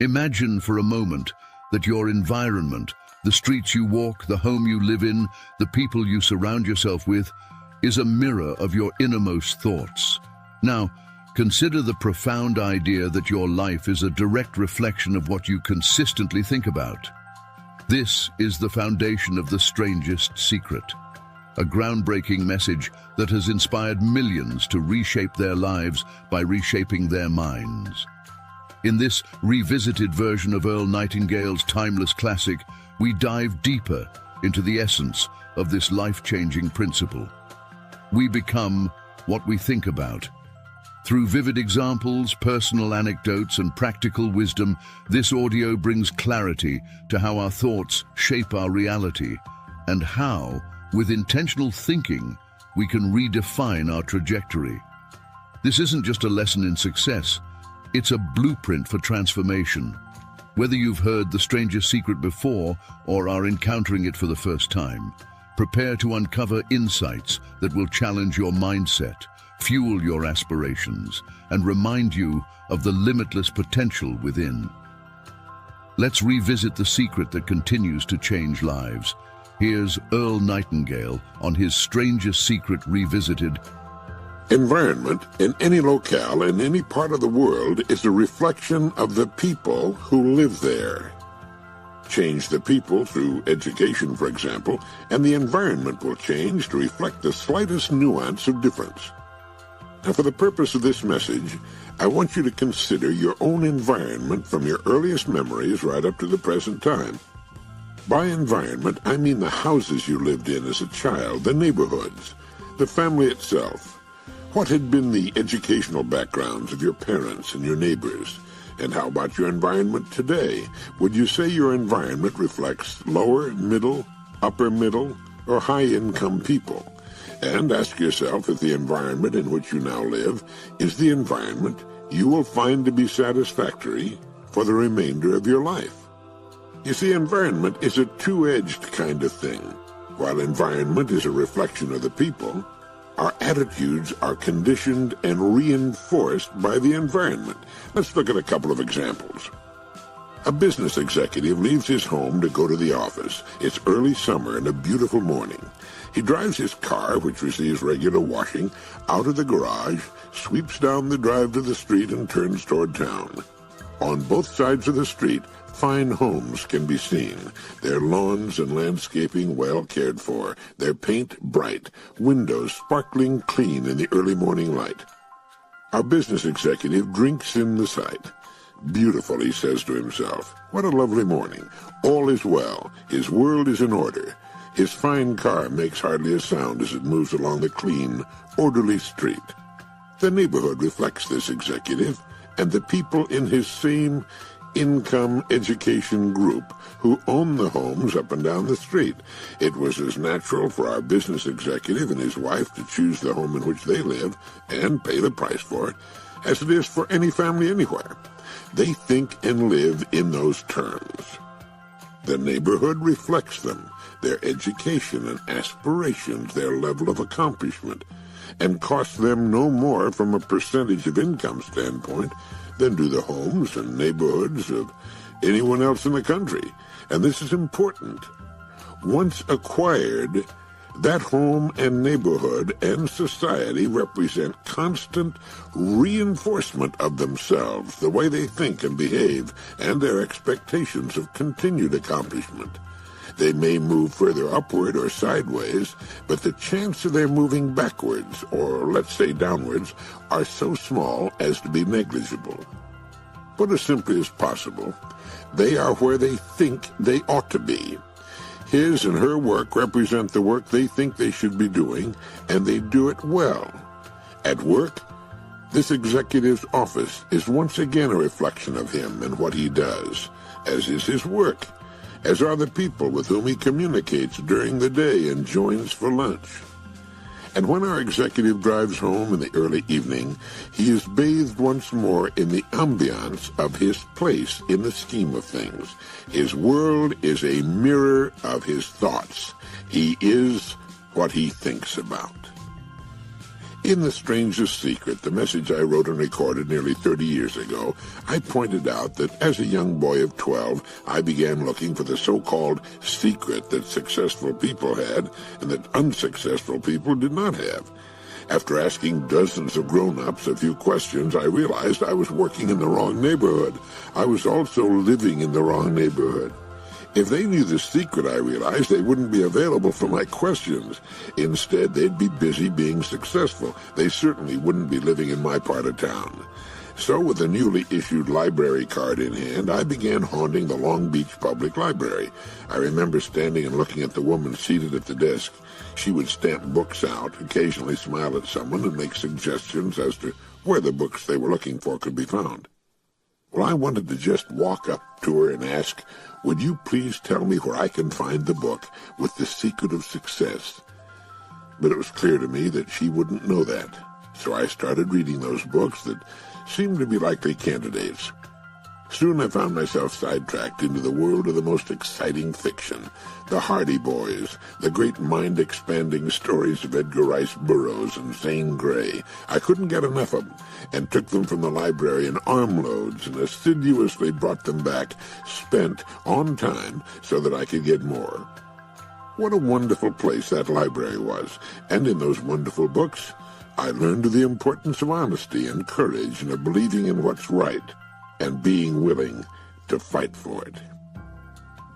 Imagine for a moment that your environment, the streets you walk, the home you live in, the people you surround yourself with, is a mirror of your innermost thoughts. Now, consider the profound idea that your life is a direct reflection of what you consistently think about. This is the foundation of The Strangest Secret, a groundbreaking message that has inspired millions to reshape their lives by reshaping their minds. In this revisited version of Earl Nightingale's timeless classic, we dive deeper into the essence of this life-changing principle. We become what we think about. Through vivid examples, personal anecdotes, and practical wisdom, this audio brings clarity to how our thoughts shape our reality and how, with intentional thinking, we can redefine our trajectory. This isn't just a lesson in success, it's a blueprint for transformation. Whether you've heard The Strangest Secret before or are encountering it for the first time, prepare to uncover insights that will challenge your mindset, fuel your aspirations, and remind you of the limitless potential within. Let's revisit the secret that continues to change lives. Here's Earl Nightingale on his Strangest Secret Revisited. Environment in any locale in any part of the world is a reflection of the people who live there. Change the people through education, for example, and the environment will change to reflect the slightest nuance of difference. Now, for the purpose of this message, I want you to consider your own environment from your earliest memories right up to the present time. By environment, I mean the houses you lived in as a child, the neighborhoods, the family itself. What had been the educational backgrounds of your parents and your neighbors? And how about your environment today? Would you say your environment reflects lower, middle, upper middle, or high-income people? And ask yourself if the environment in which you now live is the environment you will find to be satisfactory for the remainder of your life. You see, environment is a two-edged kind of thing. While environment is a reflection of the people, our attitudes are conditioned and reinforced by the environment. Let's look at a couple of examples. A business executive leaves his home to go to the office. It's early summer and a beautiful morning. He drives his car, which receives regular washing, out of the garage, sweeps down the drive to the street, and turns toward town. On both sides of the street, fine homes can be seen, their lawns and landscaping well cared for, their paint bright, windows sparkling clean in the early morning light. Our business executive drinks in the sight. Beautiful, he says to himself. What a lovely morning. All is well. His world is in order. His fine car makes hardly a sound as it moves along the clean, orderly street. The neighborhood reflects this executive, and the people in his same income education group who own the homes up and down the street. It was as natural for our business executive and his wife to choose the home in which they live and pay the price for it as it is for any family anywhere. They think and live in those terms. The neighborhood reflects them, their education and aspirations, their level of accomplishment, and costs them no more from a percentage of income standpoint than do the homes and neighborhoods of anyone else in the country. And this is important. Once acquired, that home and neighborhood and society represent constant reinforcement of themselves, the way they think and behave, and their expectations of continued accomplishment. They may move further upward or sideways, but the chance of their moving backwards, or let's say downwards, are so small as to be negligible. Put as simply as possible, they are where they think they ought to be. His and her work represent the work they think they should be doing, and they do it well. At work, this executive's office is once again a reflection of him and what he does, as is his work, as are the people with whom he communicates during the day and joins for lunch. And when our executive drives home in the early evening, he is bathed once more in the ambiance of his place in the scheme of things. His world is a mirror of his thoughts. He is what he thinks about. In The Strangest Secret, the message I wrote and recorded nearly 30 years ago, I pointed out that as a young boy of 12, I began looking for the so-called secret that successful people had and that unsuccessful people did not have. After asking dozens of grown-ups a few questions, I realized I was working in the wrong neighborhood. I was also living in the wrong neighborhood. If they knew the secret, I realized, they wouldn't be available for my questions. Instead, they'd be busy being successful. They certainly wouldn't be living in my part of town. So, with a newly issued library card in hand, I began haunting the Long Beach Public Library. I remember standing and looking at the woman seated at the desk. She would stamp books out, occasionally smile at someone, and make suggestions as to where the books they were looking for could be found. Well, I wanted to just walk up to her and ask, "Would you please tell me where I can find the book with the secret of success?" But it was clear to me that she wouldn't know that. So I started reading those books that seemed to be likely candidates. Soon I found myself sidetracked into the world of the most exciting fiction, the Hardy Boys, the great mind-expanding stories of Edgar Rice Burroughs and Zane Grey. I couldn't get enough of them, and took them from the library in armloads and assiduously brought them back, spent on time, so that I could get more. What a wonderful place that library was, and in those wonderful books, I learned of the importance of honesty and courage and of believing in what's right, and being willing to fight for it.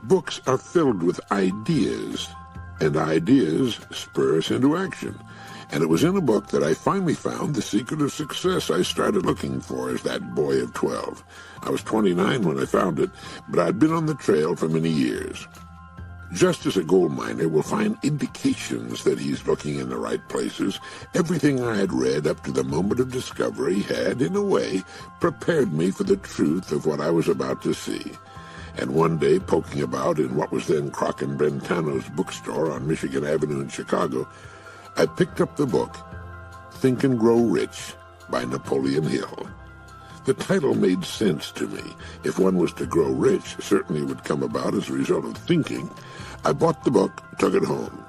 Books are filled with ideas, and ideas spur us into action. And it was in a book that I finally found the secret of success I started looking for as that boy of 12. I was 29 when I found it, but I'd been on the trail for many years. Just as a gold miner will find indications that he's looking in the right places, everything I had read up to the moment of discovery had, in a way, prepared me for the truth of what I was about to see. And one day, poking about in what was then Croc and Brentano's bookstore on Michigan Avenue in Chicago, I picked up the book, Think and Grow Rich, by Napoleon Hill. The title made sense to me. If one was to grow rich, certainly it would come about as a result of thinking. I bought the book, took it home.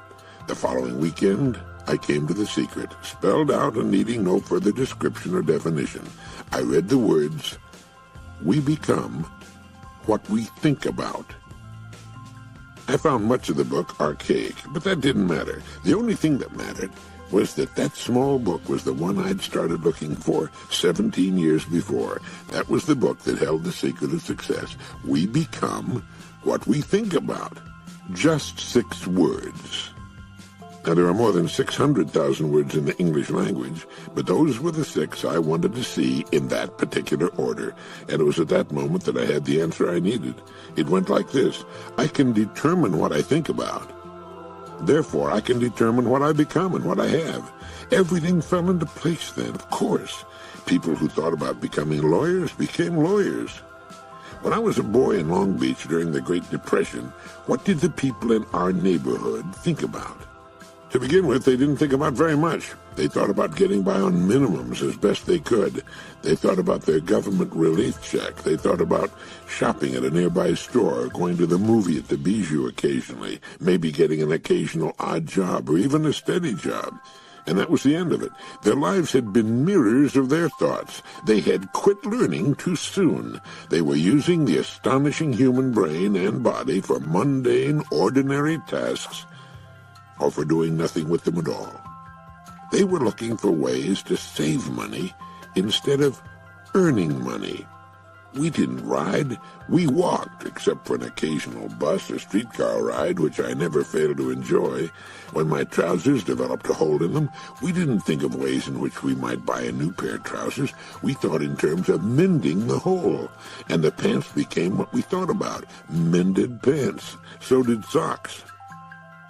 The following weekend, I came to the secret, spelled out and needing no further description or definition. I read the words, "We become what we think about." I found much of the book archaic, but that didn't matter. The only thing that mattered was that small book was the one I'd started looking for 17 years before. That was the book that held the secret of success. We become what we think about. Just 6 words. Now, there are more than 600,000 words in the English language, but those were the 6 I wanted to see in that particular order, and it was at that moment that I had the answer I needed. It went like this: I can determine what I think about. Therefore, I can determine what I become and what I have. Everything fell into place then, of course. People who thought about becoming lawyers became lawyers. When I was a boy in Long Beach during the Great Depression, what did the people in our neighborhood think about? To begin with, they didn't think about very much. They thought about getting by on minimums as best they could. They thought about their government relief check. They thought about shopping at a nearby store, going to the movie at the Bijou occasionally, maybe getting an occasional odd job or even a steady job. And that was the end of it. Their lives had been mirrors of their thoughts. They had quit learning too soon. They were using the astonishing human brain and body for mundane, ordinary tasks, or for doing nothing with them at all. They were looking for ways to save money instead of earning money. We didn't ride, we walked, except for an occasional bus or streetcar ride, which I never failed to enjoy. When my trousers developed a hole in them, we didn't think of ways in which we might buy a new pair of trousers. We thought in terms of mending the hole. And the pants became what we thought about, mended pants. So did socks.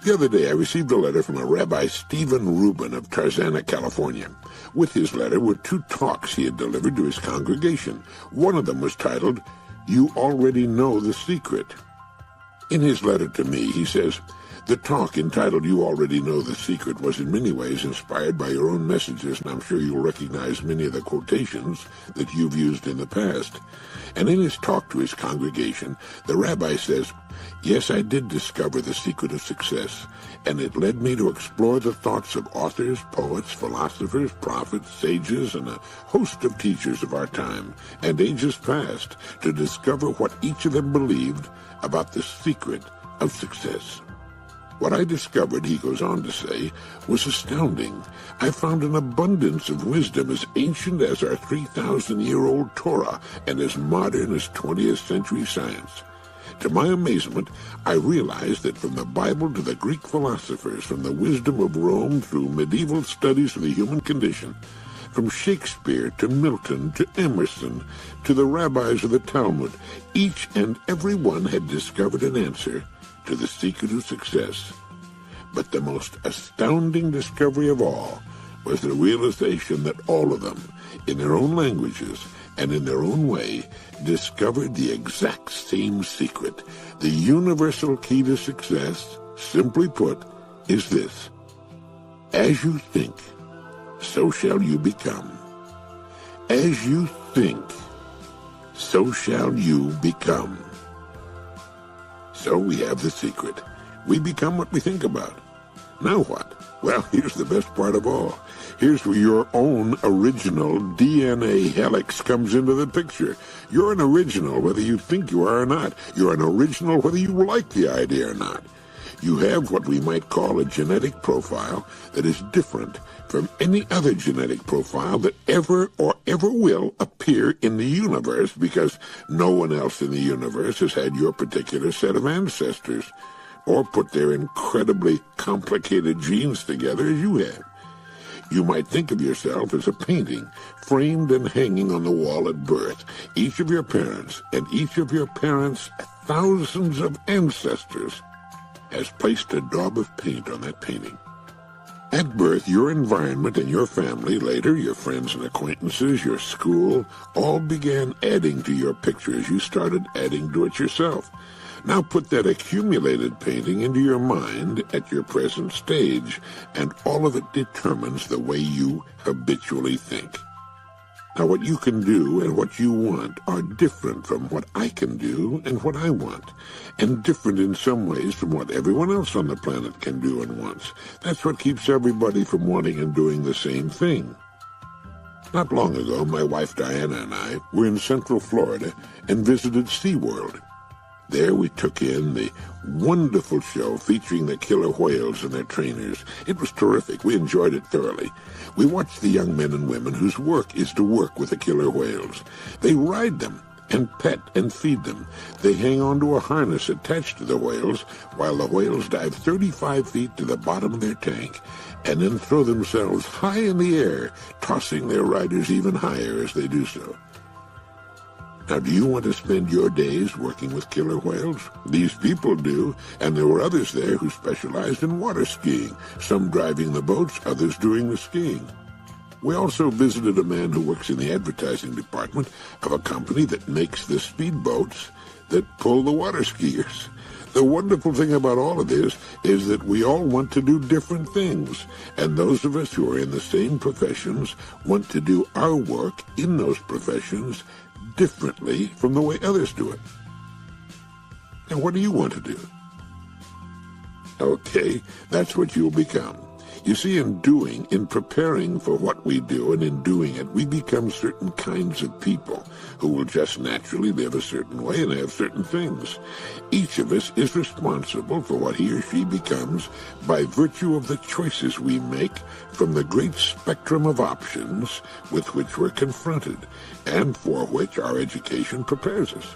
The other day, I received a letter from a Rabbi Stephen Rubin of Tarzana, California. With his letter were 2 talks he had delivered to his congregation. One of them was titled, "You Already Know the Secret." In his letter to me, he says, The talk entitled You Already Know the Secret was in many ways inspired by your own messages, and I'm sure you'll recognize many of the quotations that you've used in the past. And in his talk to his congregation, the rabbi says, "Yes, I did discover the secret of success, and it led me to explore the thoughts of authors, poets, philosophers, prophets, sages, and a host of teachers of our time and ages past to discover what each of them believed about the secret of success. What I discovered," he goes on to say, "was astounding. I found an abundance of wisdom as ancient as our 3,000-year-old Torah and as modern as 20th century science. To my amazement, I realized that from the Bible to the Greek philosophers, from the wisdom of Rome through medieval studies of the human condition, from Shakespeare to Milton to Emerson to the rabbis of the Talmud, each and every one had discovered an answer to the secret of success. But the most astounding discovery of all was the realization that all of them, in their own languages and in their own way, discovered the exact same secret. The universal key to success, simply put, is this: as you think, so shall you become. As you think, so shall you become." So we have the secret. We become what we think about. Now what? Well, here's the best part of all. Here's where your own original DNA helix comes into the picture. You're an original whether you think you are or not. You're an original whether you like the idea or not. You have what we might call a genetic profile that is different from any other genetic profile that ever or ever will appear in the universe, because no one else in the universe has had your particular set of ancestors or put their incredibly complicated genes together as you have. You might think of yourself as a painting framed and hanging on the wall at birth. Each of your parents and each of your parents' thousands of ancestors has placed a daub of paint on that painting. At birth, your environment and your family, later your friends and acquaintances, your school, all began adding to your picture as you started adding to it yourself. Now put that accumulated painting into your mind at your present stage, and all of it determines the way you habitually think. Now, what you can do and what you want are different from what I can do and what I want, and different in some ways from what everyone else on the planet can do and wants. That's what keeps everybody from wanting and doing the same thing. Not long ago, my wife Diana and I were in Central Florida and visited SeaWorld. There we took in the wonderful show featuring the killer whales and their trainers. It was terrific. We enjoyed it thoroughly. We watched the young men and women whose work is to work with the killer whales. They ride them and pet and feed them. They hang onto a harness attached to the whales while the whales dive 35 feet to the bottom of their tank and then throw themselves high in the air, tossing their riders even higher as they do so. Now, do you want to spend your days working with killer whales? These people do, and there were others there who specialized in water skiing, some driving the boats, others doing the skiing. We also visited a man who works in the advertising department of a company that makes the speedboats that pull the water skiers. The wonderful thing about all of this is that we all want to do different things, and those of us who are in the same professions want to do our work in those professions differently from the way others do it. Now, what do you want to do? Okay, that's what you'll become. You see, in preparing for what we do and in doing it, we become certain kinds of people who will just naturally live a certain way and have certain things. Each of us is responsible for what he or she becomes by virtue of the choices we make from the great spectrum of options with which we're confronted and for which our education prepares us.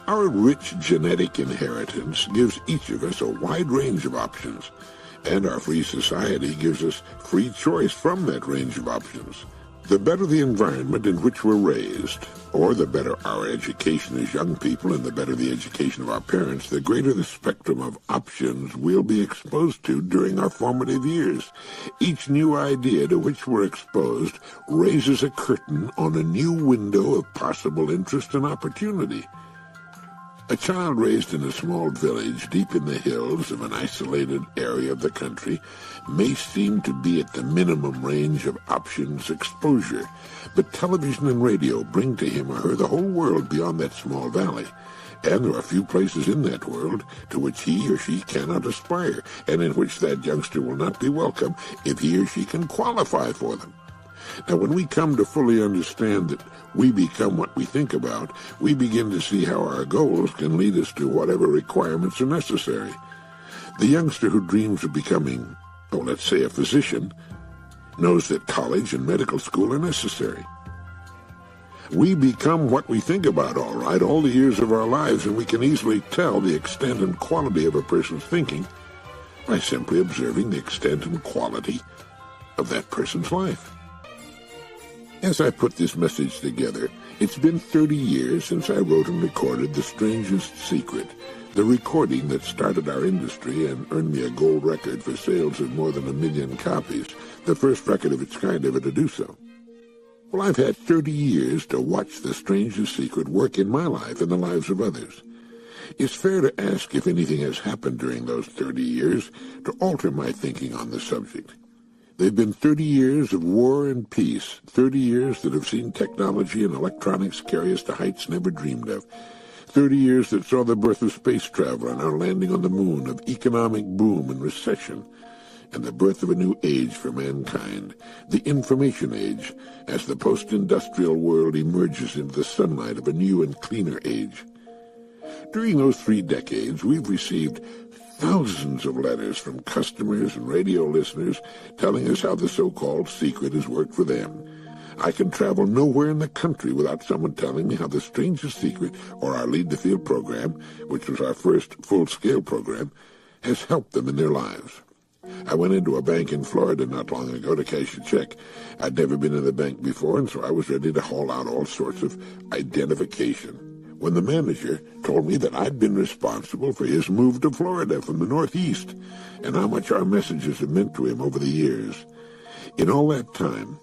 Our rich genetic inheritance gives each of us a wide range of options, and our free society gives us free choice from that range of options. The better the environment in which we're raised, or the better our education as young people and the better the education of our parents, the greater the spectrum of options we'll be exposed to during our formative years. Each new idea to which we're exposed raises a curtain on a new window of possible interest and opportunity. A child raised in a small village deep in the hills of an isolated area of the country may seem to be at the minimum range of options exposure, but television and radio bring to him or her the whole world beyond that small valley, and there are few places in that world to which he or she cannot aspire, and in which that youngster will not be welcome if he or she can qualify for them. Now, when we come to fully understand that we become what we think about, we begin to see how our goals can lead us to whatever requirements are necessary. The youngster who dreams of becoming, let's say, a physician, knows that college and medical school are necessary. We become what we think about, all right, all the years of our lives, and we can easily tell the extent and quality of a person's thinking by simply observing the extent and quality of that person's life. As I put this message together, it's been 30 years since I wrote and recorded The Strangest Secret, the recording that started our industry and earned me a gold record for sales of more than 1 million copies, the first record of its kind ever to do so. Well, I've had 30 years to watch The Strangest Secret work in my life and the lives of others. It's fair to ask if anything has happened during those 30 years to alter my thinking on the subject. They've been 30 years of war and peace, 30 years that have seen technology and electronics carry us to heights never dreamed of, 30 years that saw the birth of space travel and our landing on the moon, of economic boom and recession, and the birth of a new age for mankind, the information age, as the post-industrial world emerges into the sunlight of a new and cleaner age. During those 3 decades, we've received thousands of letters from customers and radio listeners telling us how the so-called secret has worked for them. I can travel nowhere in the country without someone telling me how The Strangest Secret, or our Lead the Field program, which was our first full-scale program, has helped them in their lives. I went into a bank in Florida not long ago to cash a check. I'd never been in the bank before, and so I was ready to haul out all sorts of identification, when the manager told me that I'd been responsible for his move to Florida from the Northeast, and how much our messages have meant to him over the years. In all that time,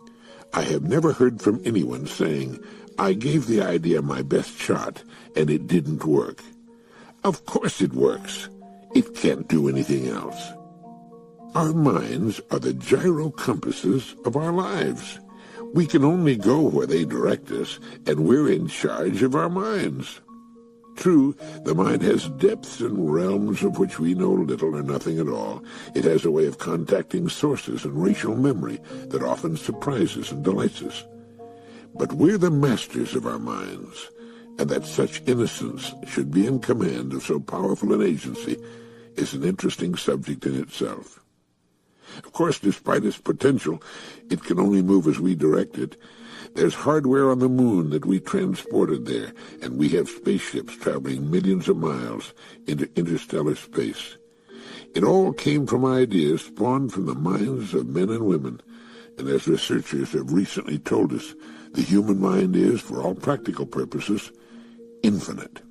I have never heard from anyone saying, "I gave the idea my best shot, and it didn't work." Of course it works. It can't do anything else. Our minds are the gyro compasses of our lives. We can only go where they direct us, and we're in charge of our minds. True, the mind has depths and realms of which we know little or nothing at all. It has a way of contacting sources and racial memory that often surprises and delights us. But we're the masters of our minds, and that such innocence should be in command of so powerful an agency is an interesting subject in itself. Of course, despite its potential, it can only move as we direct it. There's hardware on the moon that we transported there, and we have spaceships traveling millions of miles into interstellar space. It all came from ideas spawned from the minds of men and women, and as researchers have recently told us, the human mind is, for all practical purposes, infinite.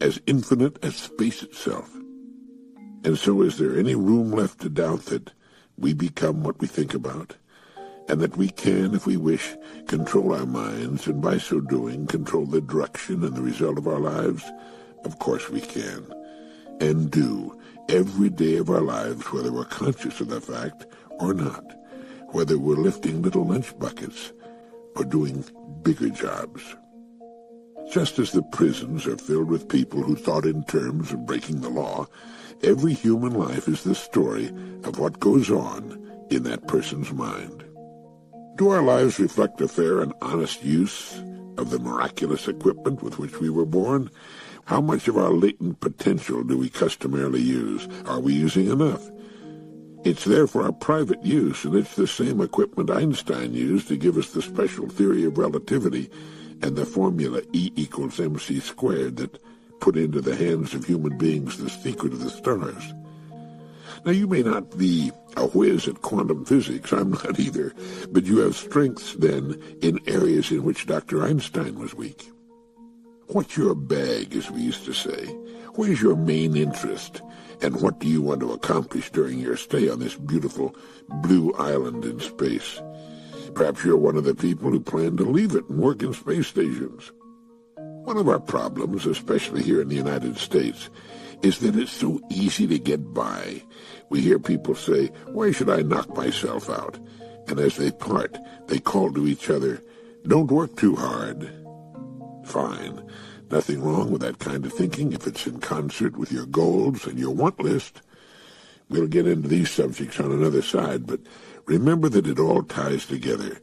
As infinite as space itself. And so is there any room left to doubt that we become what we think about, and that we can, if we wish, control our minds, and by so doing, control the direction and the result of our lives? Of course we can, and do, every day of our lives, whether we're conscious of the fact or not, whether we're lifting little lunch buckets or doing bigger jobs. Just as the prisons are filled with people who thought in terms of breaking the law, every human life is the story of what goes on in that person's mind. Do our lives reflect a fair and honest use of the miraculous equipment with which we were born? How much of our latent potential do we customarily use? Are we using enough? It's there for our private use, and it's the same equipment Einstein used to give us the special theory of relativity and the formula E=mc² that put into the hands of human beings the secret of the stars. Now, you may not be a whiz at quantum physics, I'm not either, but you have strengths, then, in areas in which Dr. Einstein was weak. What's your bag, as we used to say? Where's your main interest? And what do you want to accomplish during your stay on this beautiful blue island in space? Perhaps you're one of the people who plan to leave it and work in space stations. One of our problems, especially here in the United States, is that it's so easy to get by. We hear people say, "Why should I knock myself out?" And as they part, they call to each other, "Don't work too hard." Fine. Nothing wrong with that kind of thinking if it's in concert with your goals and your want list. We'll get into these subjects on another side, but remember that it all ties together.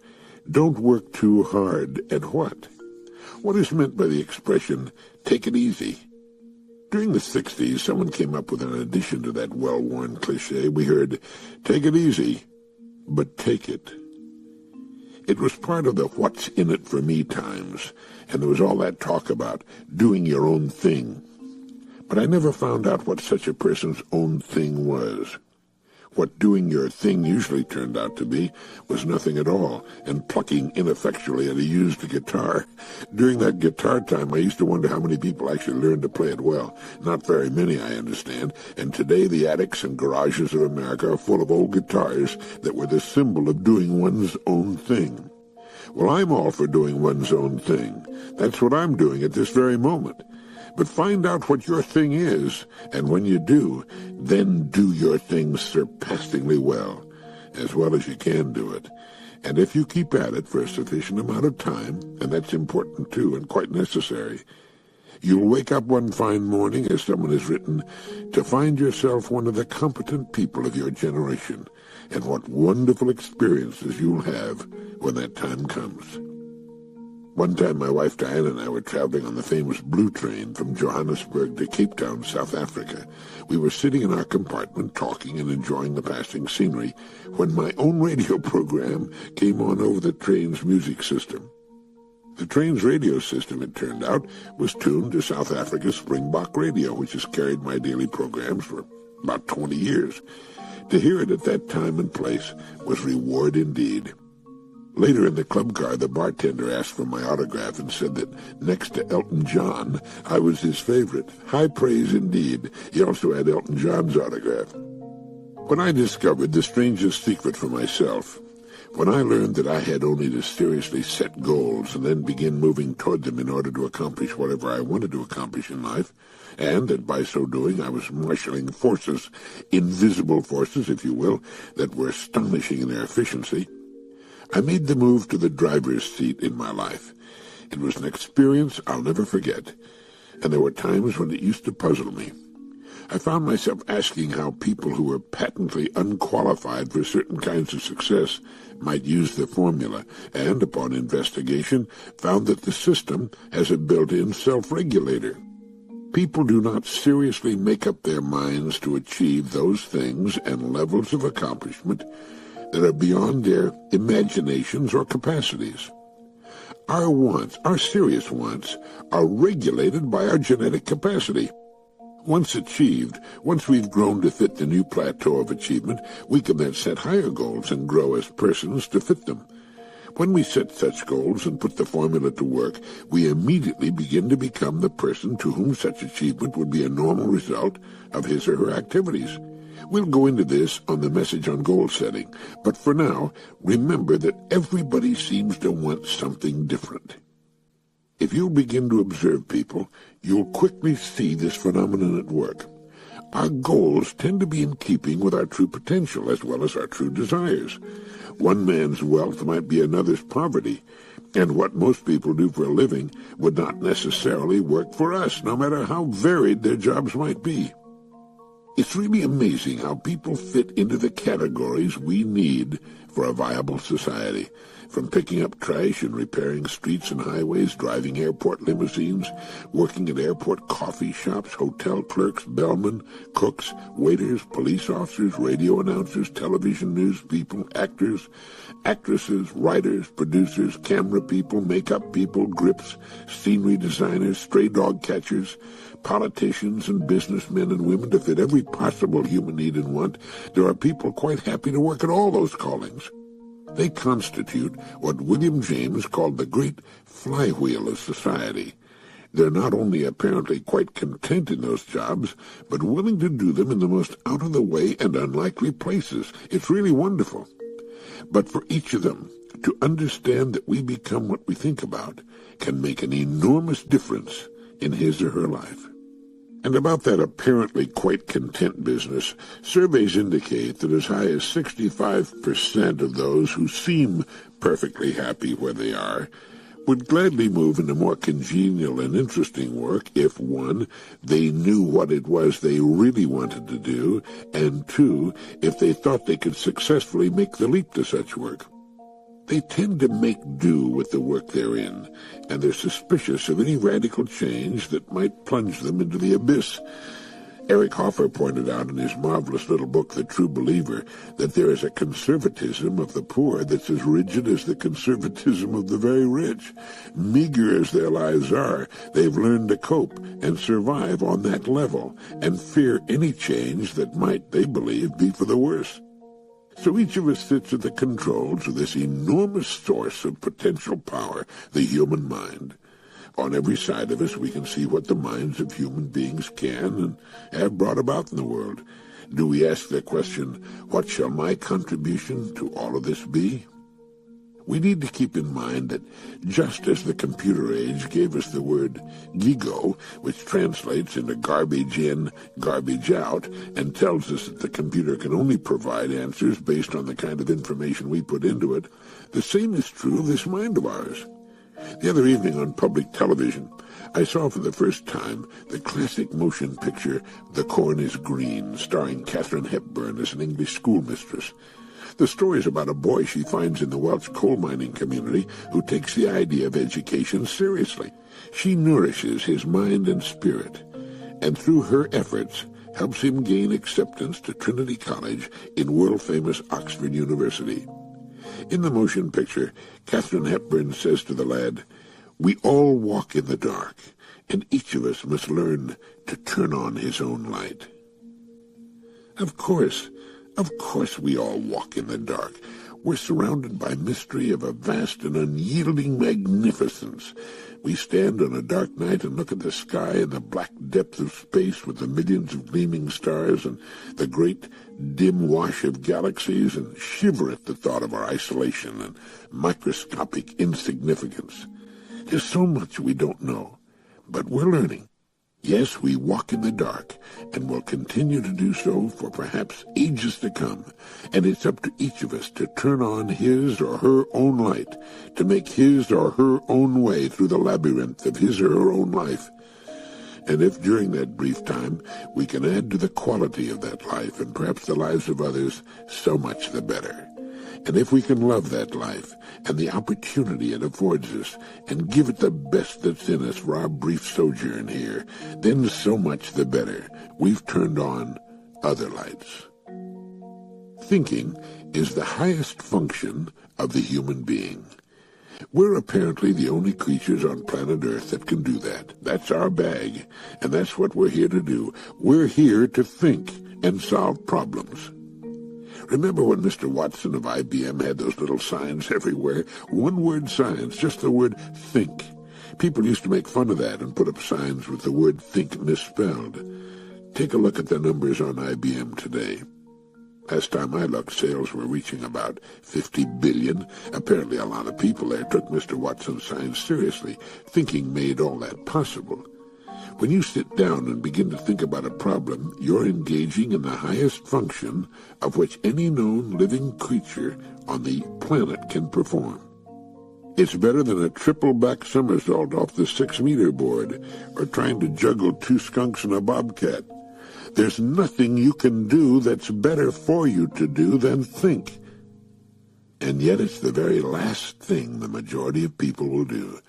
Don't work too hard at what? What is meant by the expression, "take it easy"? During the 60s, someone came up with an addition to that well-worn cliche. We heard, "Take it easy, but take it." It was part of the what's in it for me times, and there was all that talk about doing your own thing. But I never found out what such a person's own thing was. What doing your thing usually turned out to be was nothing at all, and plucking ineffectually at a used guitar. During that guitar time, I used to wonder how many people actually learned to play it well. Not very many, I understand, and today the attics and garages of America are full of old guitars that were the symbol of doing one's own thing. Well, I'm all for doing one's own thing. That's what I'm doing at this very moment. But find out what your thing is, and when you do, then do your thing surpassingly well as you can do it. And if you keep at it for a sufficient amount of time, and that's important too and quite necessary, you'll wake up one fine morning, as someone has written, to find yourself one of the competent people of your generation, and what wonderful experiences you'll have when that time comes. One time my wife Diane and I were traveling on the famous Blue Train from Johannesburg to Cape Town, South Africa. We were sitting in our compartment talking and enjoying the passing scenery when my own radio program came on over the train's music system. The train's radio system, it turned out, was tuned to South Africa's Springbok Radio, which has carried my daily programs for about 20 years. To hear it at that time and place was reward indeed. Later in the club car, the bartender asked for my autograph and said that next to Elton John, I was his favorite. High praise indeed. He also had Elton John's autograph. When I discovered the strangest secret for myself, when I learned that I had only to seriously set goals and then begin moving toward them in order to accomplish whatever I wanted to accomplish in life, and that by so doing I was marshaling forces, invisible forces, if you will, that were astonishing in their efficiency, I made the move to the driver's seat in my life. It was an experience I'll never forget, and there were times when it used to puzzle me. I found myself asking how people who were patently unqualified for certain kinds of success might use the formula, and upon investigation found that the system has a built-in self-regulator. People do not seriously make up their minds to achieve those things and levels of accomplishment that are beyond their imaginations or capacities. Our wants, our serious wants, are regulated by our genetic capacity. Once achieved, once we've grown to fit the new plateau of achievement, we can then set higher goals and grow as persons to fit them. When we set such goals and put the formula to work, we immediately begin to become the person to whom such achievement would be a normal result of his or her activities. We'll go into this on the message on goal setting, but for now, remember that everybody seems to want something different. If you'll begin to observe people, you'll quickly see this phenomenon at work. Our goals tend to be in keeping with our true potential as well as our true desires. One man's wealth might be another's poverty, and what most people do for a living would not necessarily work for us, no matter how varied their jobs might be. It's really amazing how people fit into the categories we need for a viable society. From picking up trash and repairing streets and highways, driving airport limousines, working at airport coffee shops, hotel clerks, bellmen, cooks, waiters, police officers, radio announcers, television news people, actors, actresses, writers, producers, camera people, makeup people, grips, scenery designers, stray dog catchers, politicians and businessmen and women, to fit every possible human need and want. There are people quite happy to work at all those callings. They constitute what William James called the great flywheel of society. They're not only apparently quite content in those jobs, but willing to do them in the most out-of-the-way and unlikely places. It's really wonderful. But for each of them, To understand that we become what we think about can make an enormous difference in his or her life. And about that apparently quite content business, surveys indicate that as high as 65% of those who seem perfectly happy where they are would gladly move into more congenial and interesting work if, 1, they knew what it was they really wanted to do, and 2, if they thought they could successfully make the leap to such work. They tend to make do with the work they're in, and they're suspicious of any radical change that might plunge them into the abyss. Eric Hoffer pointed out in his marvelous little book, The True Believer, that there is a conservatism of the poor that's as rigid as the conservatism of the very rich. Meager as their lives are, they've learned to cope and survive on that level, and fear any change that might, they believe, be for the worse. So each of us sits at the controls of this enormous source of potential power, the human mind. On every side of us we can see what the minds of human beings can and have brought about in the world. Do we ask the question, what shall my contribution to all of this be? We need to keep in mind that just as the computer age gave us the word gigo, which translates into garbage in, garbage out, and tells us that the computer can only provide answers based on the kind of information we put into it, the same is true of this mind of ours. The other evening on public television, I saw for the first time the classic motion picture The Corn is Green, starring Katharine Hepburn as an English schoolmistress. The story is about a boy she finds in the Welsh coal mining community who takes the idea of education seriously. She nourishes his mind and spirit, and through her efforts helps him gain acceptance to Trinity College in world-famous Oxford University. In the motion picture, Katharine Hepburn says to the lad, "We all walk in the dark, and each of us must learn to turn on his own light." Of course we all walk in the dark. We're surrounded by mystery of a vast and unyielding magnificence. We stand on a dark night and look at the sky and the black depth of space with the millions of gleaming stars and the great dim wash of galaxies and shiver at the thought of our isolation and microscopic insignificance. There's so much we don't know, but we're learning. Yes, we walk in the dark, and will continue to do so for perhaps ages to come, and it's up to each of us to turn on his or her own light, to make his or her own way through the labyrinth of his or her own life. And if during that brief time we can add to the quality of that life and perhaps the lives of others, so much the better. And if we can love that life and the opportunity it affords us and give it the best that's in us for our brief sojourn here, then so much the better. We've turned on other lights. Thinking is the highest function of the human being. We're apparently the only creatures on planet Earth that can do that. That's our bag, and that's what we're here to do. We're here to think and solve problems. Remember when Mr. Watson of IBM had those little signs everywhere? One-word signs, just the word think. People used to make fun of that and put up signs with the word think misspelled. Take a look at the numbers on IBM today. Last time I looked, sales were reaching about 50 billion. Apparently a lot of people there took Mr. Watson's signs seriously. Thinking made all that possible. When you sit down and begin to think about a problem, you're engaging in the highest function of which any known living creature on the planet can perform. It's better than a triple-back somersault off the 6-meter board or trying to juggle 2 skunks and a bobcat. There's nothing you can do that's better for you to do than think. And yet it's the very last thing the majority of people will do.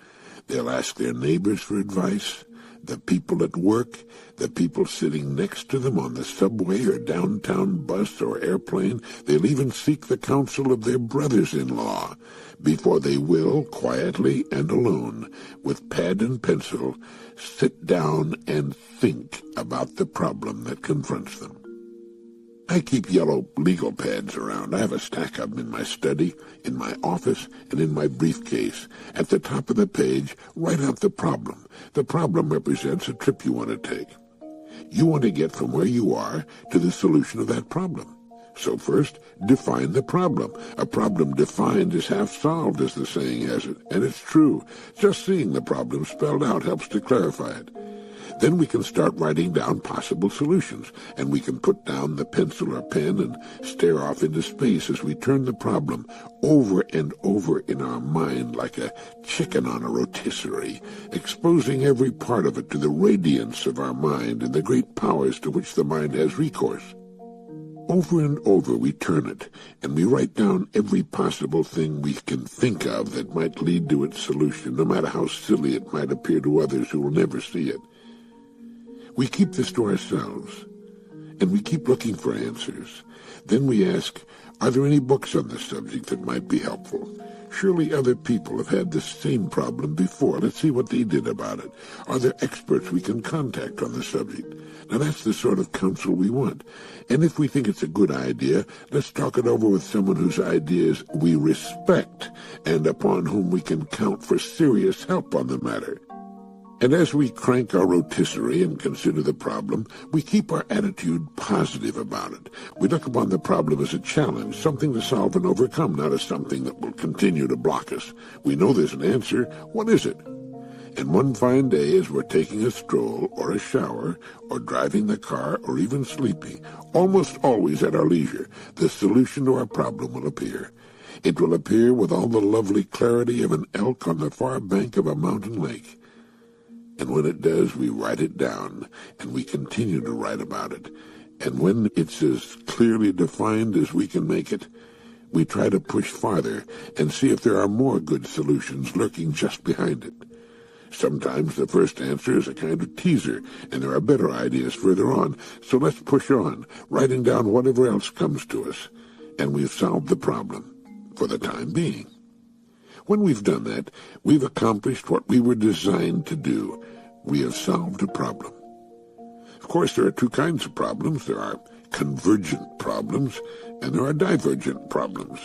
They'll ask their neighbors for advice, the people at work, the people sitting next to them on the subway or downtown bus or airplane. They'll even seek the counsel of their brothers-in-law before they will, quietly and alone, with pad and pencil, sit down and think about the problem that confronts them. I keep yellow legal pads around. I have a stack of them in my study, in my office, and in my briefcase. At the top of the page, write out the problem. The problem represents a trip you want to take. You want to get from where you are to the solution of that problem. So first, define the problem. A problem defined is half solved, as the saying has it, and it's true. Just seeing the problem spelled out helps to clarify it. Then we can start writing down possible solutions, and we can put down the pencil or pen and stare off into space as we turn the problem over and over in our mind like a chicken on a rotisserie, exposing every part of it to the radiance of our mind and the great powers to which the mind has recourse. Over and over we turn it, and we write down every possible thing we can think of that might lead to its solution, no matter how silly it might appear to others who will never see it. We keep this to ourselves, and we keep looking for answers. Then we ask, are there any books on this subject that might be helpful? Surely other people have had this same problem before. Let's see what they did about it. Are there experts we can contact on the subject? Now that's the sort of counsel we want. And if we think it's a good idea, let's talk it over with someone whose ideas we respect and upon whom we can count for serious help on the matter. And as we crank our rotisserie and consider the problem, we keep our attitude positive about it. We look upon the problem as a challenge, something to solve and overcome, not as something that will continue to block us. We know there's an answer. What is it? And one fine day, as we're taking a stroll or a shower or driving the car or even sleeping, almost always at our leisure, the solution to our problem will appear. It will appear with all the lovely clarity of an elk on the far bank of a mountain lake. And when it does, we write it down, and we continue to write about it. And when it's as clearly defined as we can make it, we try to push farther and see if there are more good solutions lurking just behind it. Sometimes the first answer is a kind of teaser, and there are better ideas further on. So let's push on, writing down whatever else comes to us. And we've solved the problem, for the time being. When we've done that, we've accomplished what we were designed to do. We have solved a problem. Of course, there are two kinds of problems. There are convergent problems, and there are divergent problems.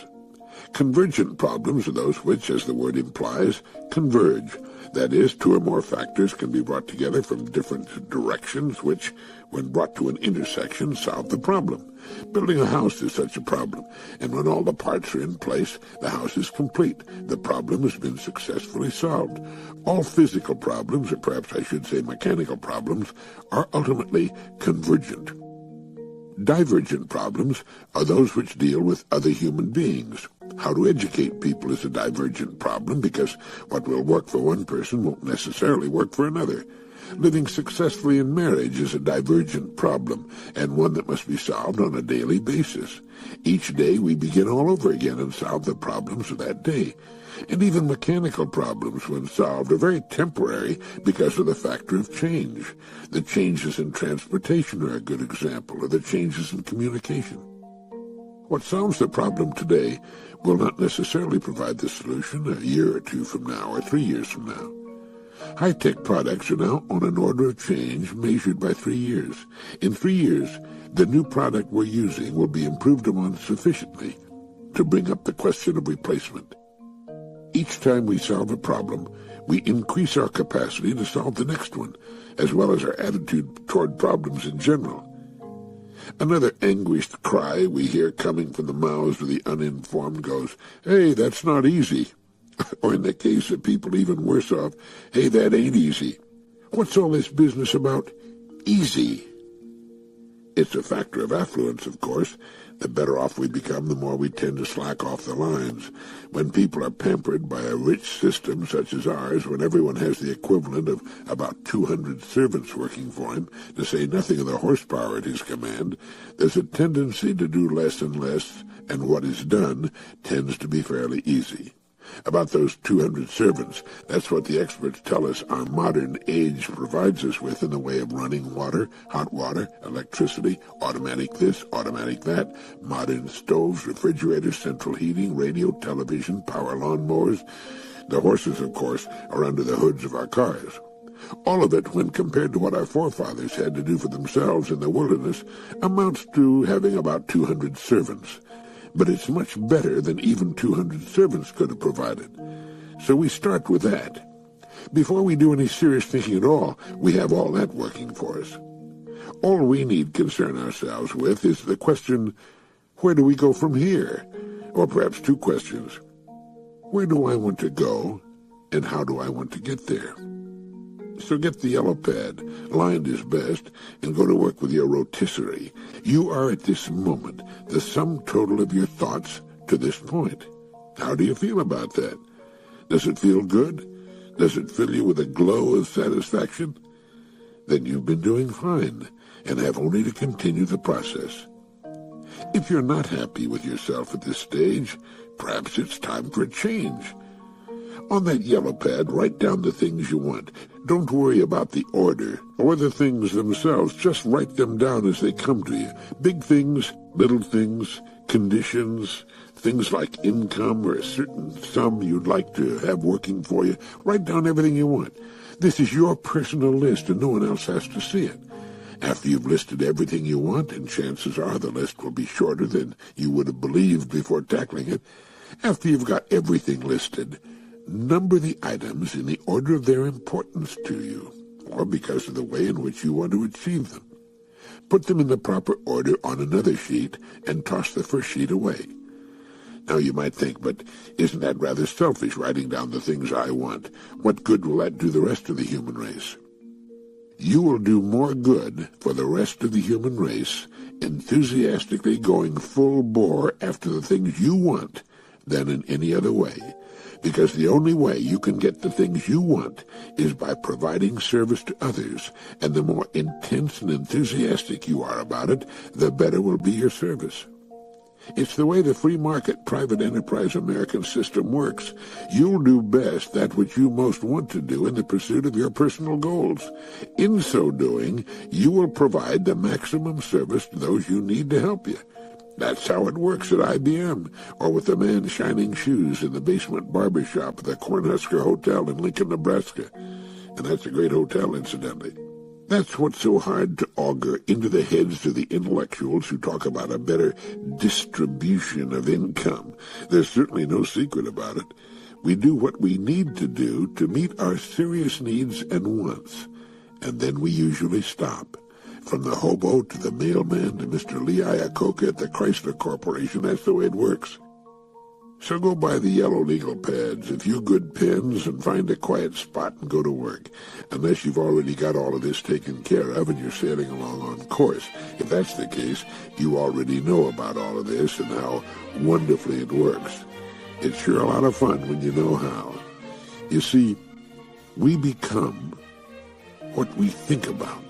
Convergent problems are those which, as the word implies, converge. That is, two or more factors can be brought together from different directions which, when brought to an intersection, solve the problem. Building a house is such a problem, and when all the parts are in place, the house is complete. The problem has been successfully solved. All physical problems, or perhaps I should say mechanical problems, are ultimately convergent. Divergent problems are those which deal with other human beings. How to educate people is a divergent problem because what will work for one person won't necessarily work for another. Living successfully in marriage is a divergent problem, and one that must be solved on a daily basis. Each day we begin all over again and solve the problems of that day. And even mechanical problems, when solved, are very temporary because of the factor of change. The changes in transportation are a good example, or the changes in communication. What solves the problem today will not necessarily provide the solution a year or two from now, or 3 years from now. High-tech products are now on an order of change measured by 3 years. In 3 years, the new product we're using will be improved upon sufficiently to bring up the question of replacement. Each time we solve a problem, we increase our capacity to solve the next one, as well as our attitude toward problems in general. Another anguished cry we hear coming from the mouths of the uninformed goes, "Hey, that's not easy." Or in the case of people even worse off, "Hey, that ain't easy. What's all this business about easy?" It's a factor of affluence, of course. The better off we become, the more we tend to slack off the lines. When people are pampered by a rich system such as ours, when everyone has the equivalent of about 200 servants working for him, to say nothing of the horsepower at his command, there's a tendency to do less and less, and what is done tends to be fairly easy. About those 200 servants, that's what the experts tell us our modern age provides us with in the way of running water, hot water, electricity, automatic this, automatic that, modern stoves, refrigerators, central heating, radio, television, power lawnmowers. The horses, of course, are under the hoods of our cars. All of it, when compared to what our forefathers had to do for themselves in the wilderness, amounts to having about 200 servants. But it's much better than even 200 servants could have provided. So we start with that. Before we do any serious thinking at all, we have all that working for us. All we need concern ourselves with is the question, Where do we go from here? Or perhaps two questions. Where do I want to go, and how do I want to get there? So get the yellow pad, lined is best, and go to work with your rotisserie. You are at this moment the sum total of your thoughts to this point. How do you feel about that? Does it feel good? Does it fill you with a glow of satisfaction? Then you've been doing fine, and have only to continue the process. If you're not happy with yourself at this stage, perhaps it's time for a change. On that yellow pad, write down the things you want. Don't worry about the order or the things themselves. Just write them down as they come to you. Big things, little things, conditions, things like income or a certain sum you'd like to have working for you. Write down everything you want. This is your personal list, and no one else has to see it. After you've listed everything you want, and chances are the list will be shorter than you would have believed before tackling it, after you've got everything listed, number the items in the order of their importance to you, or because of the way in which you want to achieve them. Put them in the proper order on another sheet, and toss the first sheet away. Now you might think, but isn't that rather selfish, writing down the things I want? What good will that do the rest of the human race? You will do more good for the rest of the human race enthusiastically going full bore after the things you want than in any other way, because the only way you can get the things you want is by providing service to others, and the more intense and enthusiastic you are about it, the better will be your service. It's the way the free market private enterprise American system works. You'll do best that which you most want to do in the pursuit of your personal goals. In so doing, you will provide the maximum service to those you need to help you. That's how it works at IBM, or with the man shining shoes in the basement barber shop at the Cornhusker Hotel in Lincoln, Nebraska. And that's a great hotel, incidentally. That's what's so hard to augur into the heads of the intellectuals who talk about a better distribution of income. There's certainly no secret about it. We do what we need to do to meet our serious needs and wants, and then we usually stop. From the hobo to the mailman to Mr. Lee Iacocca at the Chrysler Corporation, that's the way it works. So go buy the yellow legal pads, a few good pens, and find a quiet spot and go to work, unless you've already got all of this taken care of and you're sailing along on course. If that's the case, you already know about all of this and how wonderfully it works. It's sure a lot of fun when you know how. You see, we become what we think about.